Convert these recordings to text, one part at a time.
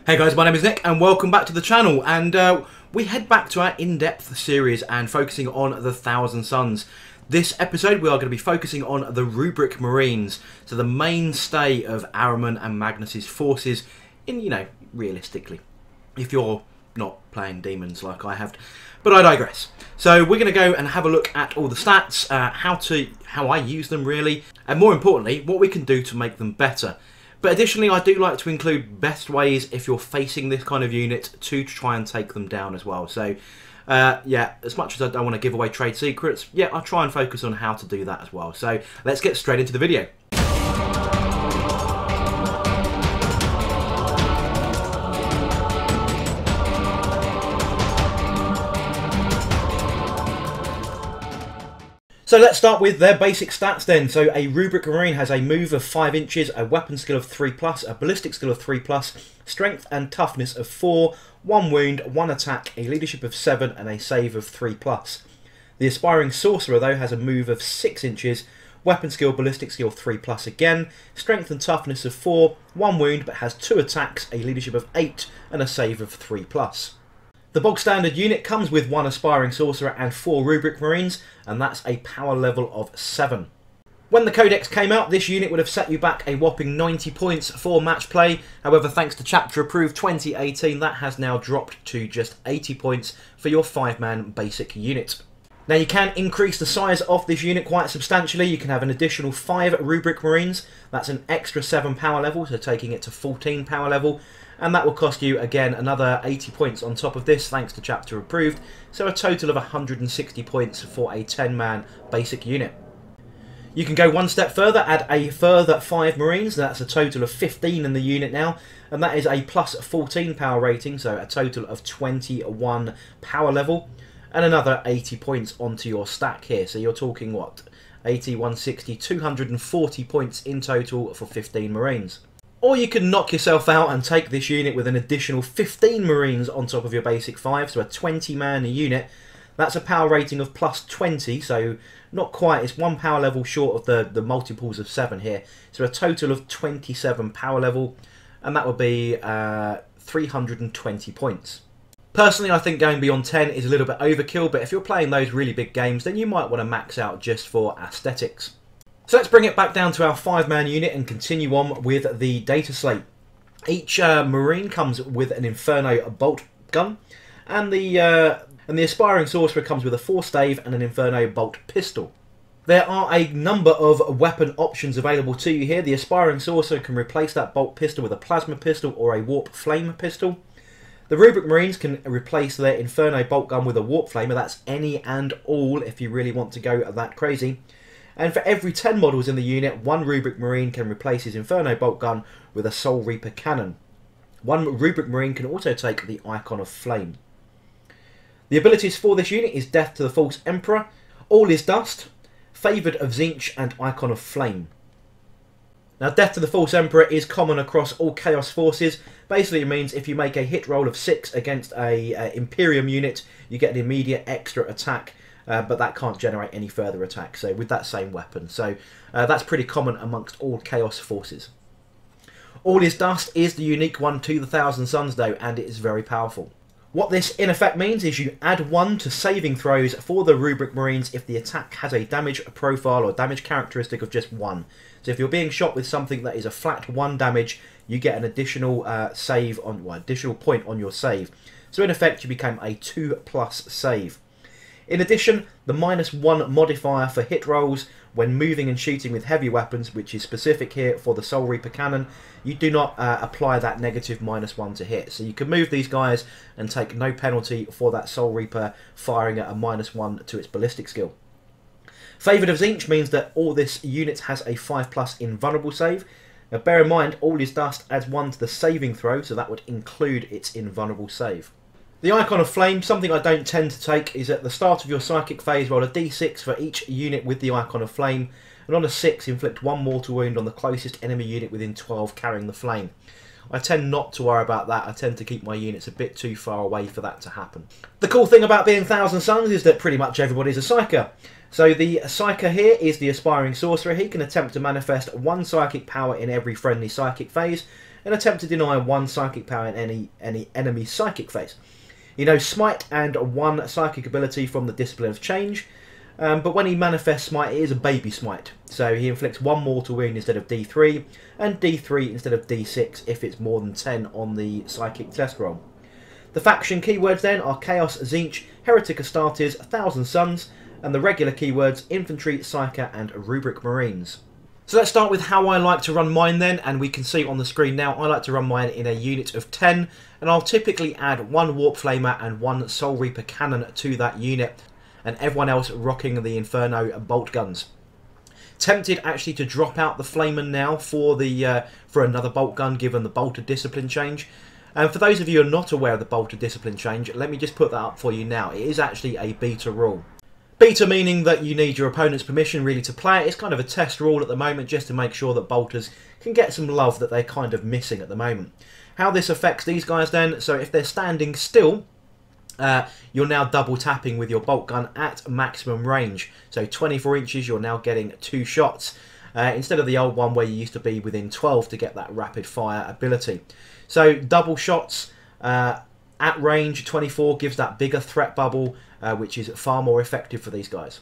Hey guys, my name is Nick and welcome back to the channel, and we head back to our in-depth series and focusing on the Thousand Sons. This episode we are going to be focusing on the Rubric Marines, so the mainstay of Ahriman and Magnus's forces in, realistically, if you're not playing demons like I have. But I digress. So we're going to go and have a look at all the stats, how I use them really, and more importantly, what we can do to make them better. But additionally, I do like to include best ways if you're facing this kind of unit to try and take them down as well. So, yeah, as much as I don't want to give away trade secrets, yeah, I'll try and focus on how to do that as well. So, let's get straight into the video. So let's start with their basic stats then. So a Rubric Marine has a move of 5 inches, a weapon skill of 3+, a ballistic skill of 3+, strength and toughness of 4, 1 wound, 1 attack, a leadership of 7 and a save of 3+. The aspiring Sorcerer though has a move of 6 inches, weapon skill, ballistic skill 3+ again, strength and toughness of 4, 1 wound but has 2 attacks, a leadership of 8 and a save of 3+. The bog standard unit comes with 1 aspiring sorcerer and 4 Rubric Marines, and that's a power level of 7. When the Codex came out, this unit would have set you back a whopping 90 points for match play. However, thanks to Chapter Approved 2018, that has now dropped to just 80 points for your 5-man basic unit. Now you can increase the size of this unit quite substantially. You can have an additional 5 Rubric Marines. That's an extra 7 power level, so taking it to 14 power level. And that will cost you, again, another 80 points on top of this, thanks to Chapter Approved. So a total of 160 points for a 10-man basic unit. You can go one step further, add a further 5 Marines. That's a total of 15 in the unit now. And that is a plus 14 power rating, so a total of 21 power level. And another 80 points onto your stack here. So you're talking, what, 80, 160, 240 points in total for 15 Marines. Or you can knock yourself out and take this unit with an additional 15 Marines on top of your basic 5, so a 20-man unit. That's a power rating of plus 20, so not quite, it's 1 power level short of the multiples of 7 here. So a total of 27 power level, and that would be 320 points. Personally, I think going beyond 10 is a little bit overkill, but if you're playing those really big games, then you might want to max out just for aesthetics. So let's bring it back down to our 5-man unit and continue on with the data slate. Each Marine comes with an Inferno Boltgun, and the aspiring Sorcerer comes with a Force Stave and an Inferno Bolt pistol. There are a number of weapon options available to you here. The aspiring Sorcerer can replace that Bolt pistol with a Plasma pistol or a Warp Flame pistol. The Rubric Marines can replace their Inferno Boltgun with a Warp Flamer. That's any and all if you really want to go that crazy. And for every 10 models in the unit, 1 Rubric Marine can replace his Inferno Boltgun with a Soulreaper cannon. 1 Rubric Marine can also take the Icon of Flame. The abilities for this unit is Death to the False Emperor, All is Dust, Favoured of Tzeentch, and Icon of Flame. Now, Death to the False Emperor is common across all Chaos forces. Basically, it means if you make a hit roll of 6 against a Imperium unit, you get an immediate extra attack. But that can't generate any further attack, so with that same weapon. So that's pretty common amongst all Chaos forces. All is Dust is the unique one to the Thousand Sons though, and it is very powerful. What this in effect means is you add 1 to saving throws for the Rubric Marines if the attack has a damage profile or damage characteristic of just 1. So if you're being shot with something that is a flat 1 damage, you get an additional additional point on your save. So in effect you become a 2+ save. In addition, the -1 modifier for hit rolls when moving and shooting with heavy weapons, which is specific here for the Soulreaper cannon, you do not apply that negative -1 to hit. So you can move these guys and take no penalty for that Soulreaper firing at a -1 to its ballistic skill. Favoured of Tzeentch means that all this unit has a 5+ invulnerable save. Now bear in mind, All is Dust adds 1 to the saving throw, so that would include its invulnerable save. The Icon of Flame, something I don't tend to take, is at the start of your psychic phase, roll a d6 for each unit with the Icon of Flame, and on a 6 inflict 1 mortal wound on the closest enemy unit within 12 carrying the flame. I tend not to worry about that. I tend to keep my units a bit too far away for that to happen. The cool thing about being Thousand Sons is that pretty much everybody's a Psyker. So the Psyker here is the aspiring Sorcerer. He can attempt to manifest 1 psychic power in every friendly psychic phase, and attempt to deny 1 psychic power in any enemy psychic phase. He knows Smite and 1 psychic ability from the Discipline of Change, but when he manifests Smite, it is a baby Smite, so he inflicts 1 mortal wound instead of D3, and D3 instead of D6 if it's more than 10 on the psychic test roll. The faction keywords then are Chaos, Tzeentch, Heretic Astartes, Thousand Sons, and the regular keywords Infantry, Psyker, and Rubric Marines. So let's start with how I like to run mine then, and we can see on the screen now I like to run mine in a unit of 10, and I'll typically add 1 Warp Flamer and 1 Soulreaper cannon to that unit, and everyone else rocking the Inferno Boltguns. Tempted actually to drop out the Flamer now for another bolt gun given the bolter discipline change. And for those of you who are not aware of the bolter discipline change, let me just put that up for you now. It is actually a beta rule. Beta meaning that you need your opponent's permission really to play it. It's kind of a test rule at the moment just to make sure that bolters can get some love that they're kind of missing at the moment. How this affects these guys then, so if they're standing still, you're now double tapping with your bolt gun at maximum range. So 24 inches, you're now getting 2 shots. Instead of the old one where you used to be within 12 to get that rapid fire ability. So double shots at range, 24 gives that bigger threat bubble, which is far more effective for these guys.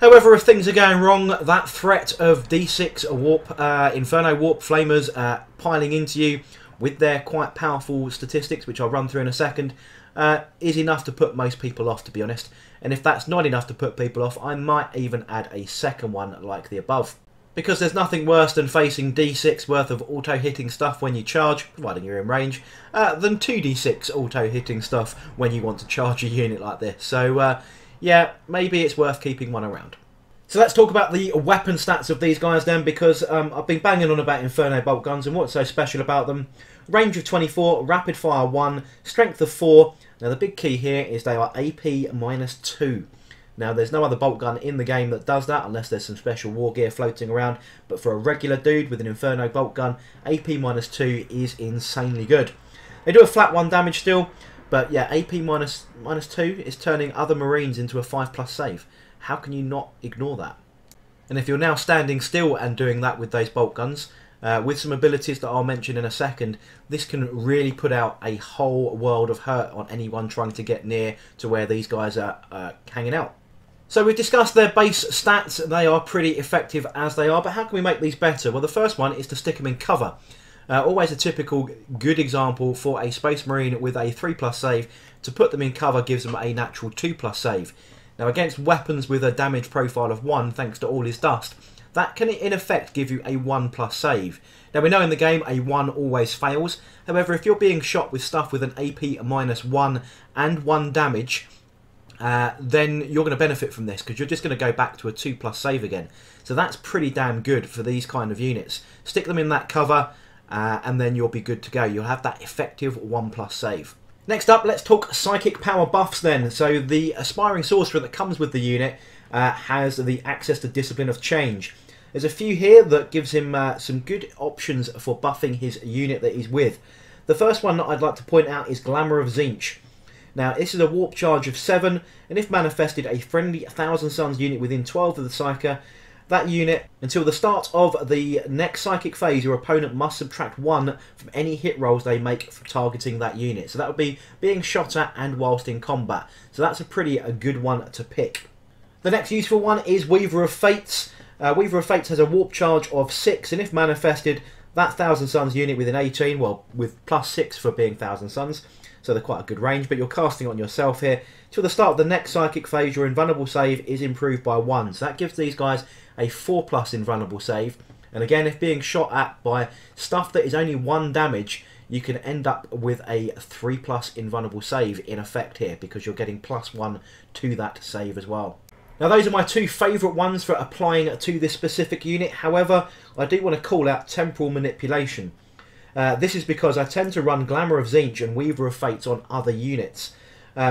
However, if things are going wrong, that threat of D6 warp, Inferno Warp Flamers piling into you with their quite powerful statistics, which I'll run through in a second, is enough to put most people off, to be honest. And if that's not enough to put people off, I might even add a second one like the above. Because there's nothing worse than facing D6 worth of auto-hitting stuff when you charge, providing you're in range, than 2D6 auto-hitting stuff when you want to charge a unit like this. So, yeah, maybe it's worth keeping one around. So let's talk about the weapon stats of these guys then, because I've been banging on about Inferno Boltguns and what's so special about them. Range of 24, rapid fire 1, strength of 4. Now the big key here is they are AP -2. Now there's no other bolt gun in the game that does that unless there's some special war gear floating around, but for a regular dude with an Inferno bolt gun, AP -2 is insanely good. They do a flat 1 damage still, but yeah, AP -2 is turning other Marines into a 5+ save. How can you not ignore that? And if you're now standing still and doing that with those bolt guns, with some abilities that I'll mention in a second, this can really put out a whole world of hurt on anyone trying to get near to where these guys are hanging out. So we've discussed their base stats. They are pretty effective as they are, but how can we make these better? Well, the first one is to stick them in cover. Always a typical good example for a Space Marine with a 3+ save. To put them in cover gives them a natural 2+ save. Now against weapons with a damage profile of 1, thanks to all his dust, that can in effect give you a 1+ save. Now we know in the game a 1 always fails. However, if you're being shot with stuff with an AP -1 and 1 damage, then you're going to benefit from this because you're just going to go back to a 2+ save again. So that's pretty damn good for these kind of units. Stick them in that cover and then you'll be good to go. You'll have that effective 1+ save. Next up, let's talk psychic power buffs then. So the aspiring sorcerer that comes with the unit has the access to Discipline of Change. There's a few here that gives him some good options for buffing his unit that he's with. The first one that I'd like to point out is Glamour of Tzeentch. Now, this is a warp charge of 7, and if manifested a friendly Thousand Sons unit within 12 of the Psyker, that unit, until the start of the next psychic phase, your opponent must subtract 1 from any hit rolls they make for targeting that unit. So that would be being shot at and whilst in combat. So that's a good one to pick. The next useful one is Weaver of Fates. Weaver of Fates has a warp charge of 6, and if manifested, that Thousand Sons unit within 18, well, with +6 for being Thousand Sons, so they're quite a good range, but you're casting it on yourself here. Till the start of the next psychic phase, your invulnerable save is improved by 1. So that gives these guys a 4+ invulnerable save. And again, if being shot at by stuff that is only 1 damage, you can end up with a 3+ invulnerable save in effect here, because you're getting +1 to that save as well. Now those are my 2 favourite ones for applying to this specific unit. However, I do want to call out Temporal Manipulation. This is because I tend to run Glamour of Tzeentch and Weaver of Fates on other units.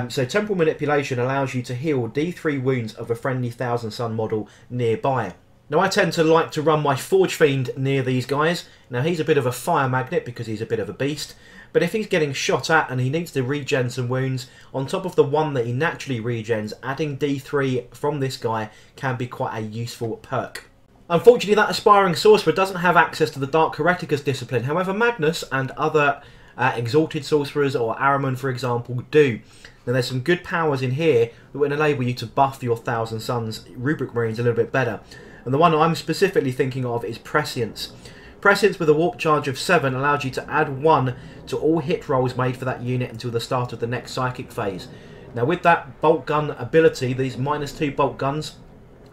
So Temporal Manipulation allows you to heal D3 wounds of a friendly Thousand Son model nearby. Now I tend to like to run my Forge Fiend near these guys. Now he's a bit of a fire magnet because he's a bit of a beast. But if he's getting shot at and he needs to regen some wounds, on top of the 1 that he naturally regens, adding D3 from this guy can be quite a useful perk. Unfortunately, that aspiring sorcerer doesn't have access to the Dark Hereticus discipline. However, Magnus and other exalted sorcerers, or Ahriman for example, do. Now there's some good powers in here that will enable you to buff your Thousand Sons Rubric Marines a little bit better. And the one I'm specifically thinking of is Prescience. Prescience with a warp charge of 7 allows you to add 1 to all hit rolls made for that unit until the start of the next psychic phase. Now with that bolt gun ability, these -2 bolt guns,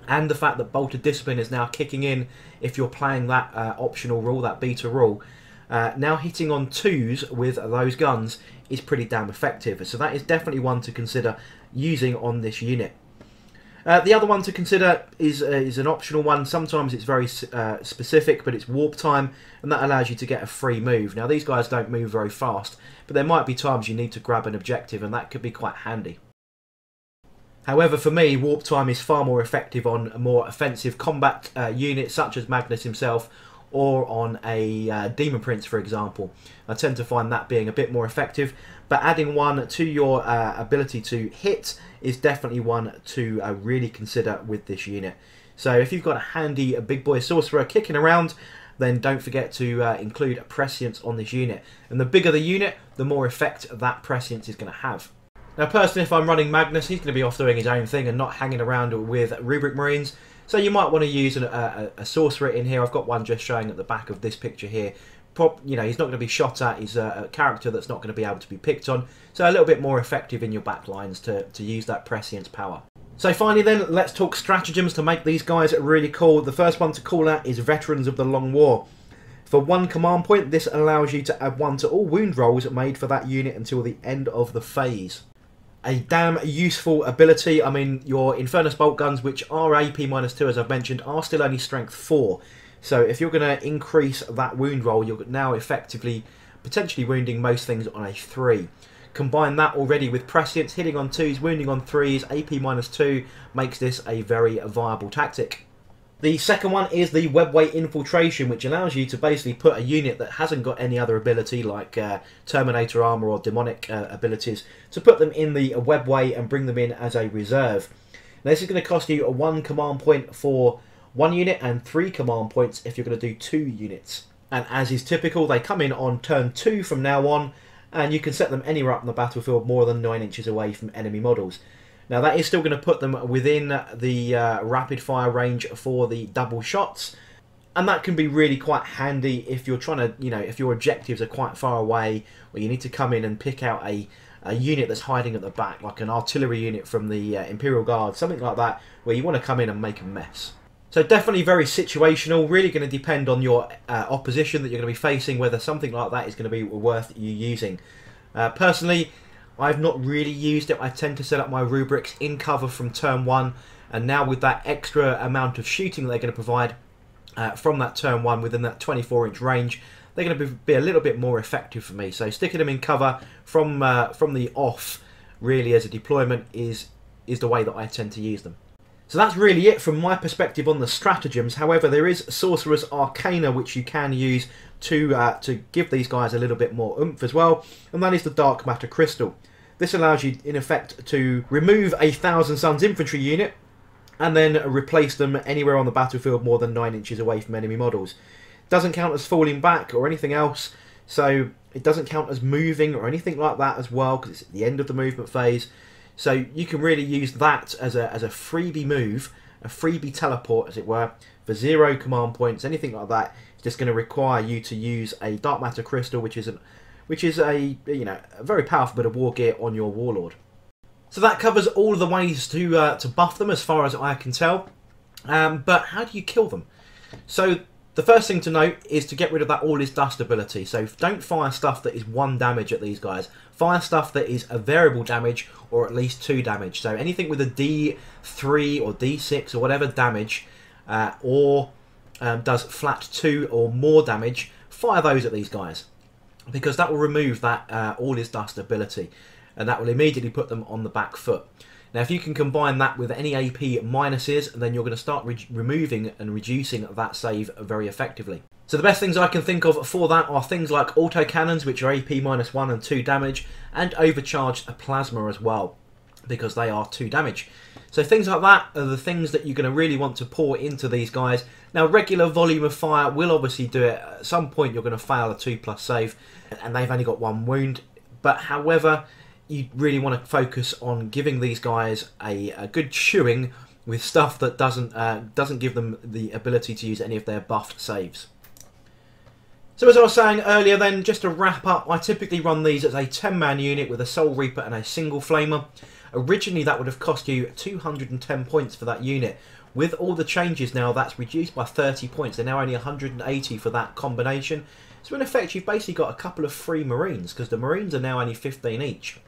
and the fact that Bolted Discipline is now kicking in if you're playing that optional rule, that beta rule, now hitting on 2s with those guns is pretty damn effective. So that is definitely one to consider using on this unit. The other one to consider is an optional one. Sometimes it's very specific, but it's Warp Time, and that allows you to get a free move. Now these guys don't move very fast, but there might be times you need to grab an objective, and that could be quite handy. However, for me, Warp Time is far more effective on a more offensive combat unit, such as Magnus himself, or on a Demon Prince, for example. I tend to find that being a bit more effective, but adding 1 to your ability to hit is definitely one to really consider with this unit. So if you've got a handy big boy sorcerer kicking around, then don't forget to include a Prescience on this unit. And the bigger the unit, the more effect that Prescience is going to have. Now personally, if I'm running Magnus, he's going to be off doing his own thing and not hanging around with Rubric Marines. So you might want to use a sorcerer in here. I've got one just showing at the back of this picture here. You know, he's not going to be shot at. He's a character that's not going to be able to be picked on. So a little bit more effective in your backlines to use that Prescience power. So finally then, let's talk stratagems to make these guys really cool. The first one to call out is Veterans of the Long War. For 1 command point, this allows you to add 1 to all wound rolls made for that unit until the end of the phase. A damn useful ability. I mean, your Inferno Boltguns, which are AP -2 as I've mentioned, are still only strength 4. So if you're going to increase that wound roll, you're now effectively potentially wounding most things on a 3. Combine that already with Prescience, hitting on 2s, wounding on 3s, AP -2 makes this a very viable tactic. The second one is the Webway Infiltration, which allows you to basically put a unit that hasn't got any other ability, like Terminator Armor or Demonic abilities, to put them in the Webway and bring them in as a reserve. Now this is going to cost you a 1 command point for 1 unit and 3 command points if you're going to do 2 units. And as is typical, they come in on turn 2 from now on, and you can set them anywhere up on the battlefield more than 9 inches away from enemy models. Now that is still going to put them within the rapid fire range for the double shots, and that can be really quite handy if you're trying to, you know, if your objectives are quite far away, or you need to come in and pick out a unit that's hiding at the back, like an artillery unit from the Imperial Guard, something like that, where you want to come in and make a mess. So definitely very situational, really going to depend on your opposition that you're going to be facing, whether something like that is going to be worth you using. Personally, I've not really used it. I tend to set up my rubrics in cover from turn 1, and now with that extra amount of shooting that they're going to provide from that turn 1 within that 24-inch range, they're going to be a little bit more effective for me. So sticking them in cover from the off, really as a deployment, is the way that I tend to use them. So that's really it from my perspective on the stratagems. However, there is Sorcerer's Arcana, which you can use to give these guys a little bit more oomph as well, and that is the Dark Matter Crystal. This allows you, in effect, to remove a Thousand Sons infantry unit and then replace them anywhere on the battlefield more than 9 inches away from enemy models. Doesn't count as falling back or anything else, so it doesn't count as moving or anything like that as well, because it's at the end of the movement phase. So you can really use that as a freebie move, a freebie teleport, as it were, for 0 command points, anything like that. It's just going to require you to use a Dark Matter Crystal, which is a a very powerful bit of war gear on your Warlord. So that covers all of the ways to buff them, as far as I can tell. But how do you kill them? So the first thing to note is to get rid of that All Is Dust ability. So don't fire stuff that is 1 damage at these guys. Fire stuff that is a variable damage, or at least 2 damage. So anything with a D3 or D6 or whatever damage, or does flat 2 or more damage, fire those at these guys, because that will remove that All Is Dust ability, and that will immediately put them on the back foot. Now if you can combine that with any AP minuses, then you're going to start removing and reducing that save very effectively. So the best things I can think of for that are things like autocannons, which are AP -1 and 2 damage, and overcharged plasma as well. because they are 2 damage. So things like that are the things that you're going to really want to pour into these guys. Now, regular volume of fire will obviously do it. At some point, you're going to fail a 2+ save, and they've only got 1 wound. But however, you really want to focus on giving these guys a good chewing with stuff that doesn't give them the ability to use any of their buffed saves. So as I was saying earlier then, just to wrap up, I typically run these as a 10-man unit with a Soulreaper and a single flamer. Originally that would have cost you 210 points for that unit. With all the changes now, that's reduced by 30 points. They're now only 180 for that combination. So in effect, you've basically got a couple of free Marines, because the Marines are now only 15 each.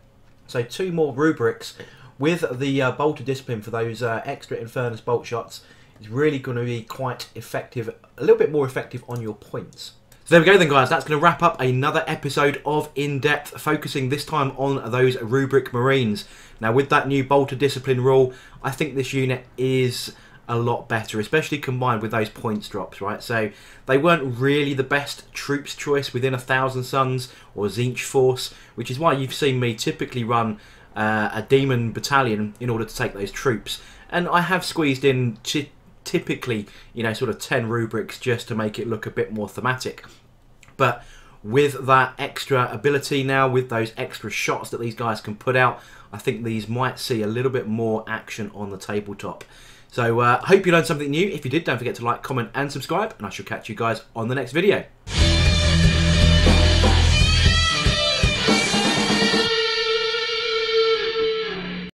So 2 more Rubrics with the Bolt of Discipline for those extra Infernus bolt shots is really going to be quite effective, a little bit more effective on your points. So there we go then, guys. That's going to wrap up another episode of In Depth, focusing this time on those Rubric Marines. Now, with that new Bolt of Discipline rule, I think this unit is a lot better, especially combined with those points drops, right? So they weren't really the best troops choice within a Thousand Sons or Tzeentch force, which is why you've seen me typically run a demon battalion in order to take those troops. And I have squeezed in typically, you know, sort of 10 Rubrics just to make it look a bit more thematic. But with that extra ability now, with those extra shots that these guys can put out, I think these might see a little bit more action on the tabletop. So I hope you learned something new. If you did, don't forget to like, comment and subscribe, and I shall catch you guys on the next video.